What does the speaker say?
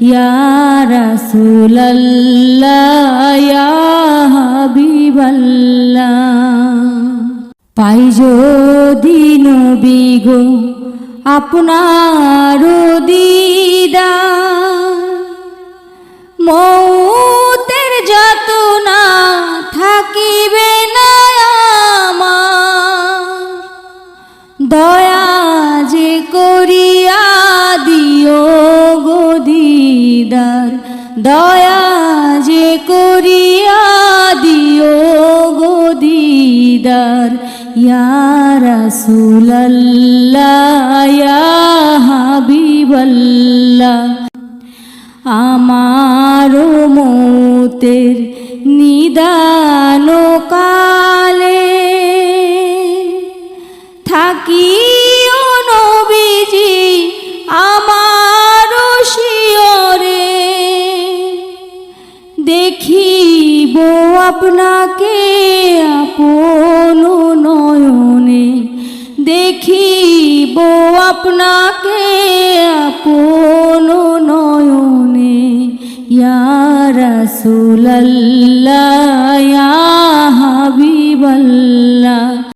ইয়া রাসূলাল্লাহ ইয়া হাবিবাল্লাহ। পাই যদি নবী গো আপনার দিদার, মৌতের যাতনা থাকিবে না আমার, দয়া যে করিয়া দিও গো দিদার, দয়া যে করিয়া দিও গো দিদার। ইয়া রাসূলাল্লাহ ইয়া হাবিবাল্লাহ। আমার মৌতের নিদান কালে থাকিও নবীজি আমার শিয়রে, দেখিব আপনাকে আপন নয়নে, দেখিব আপনাকে আপন নয়নে। ইয়া রাসূলাল্লাহ ইয়া হাবিবাল্লাহ।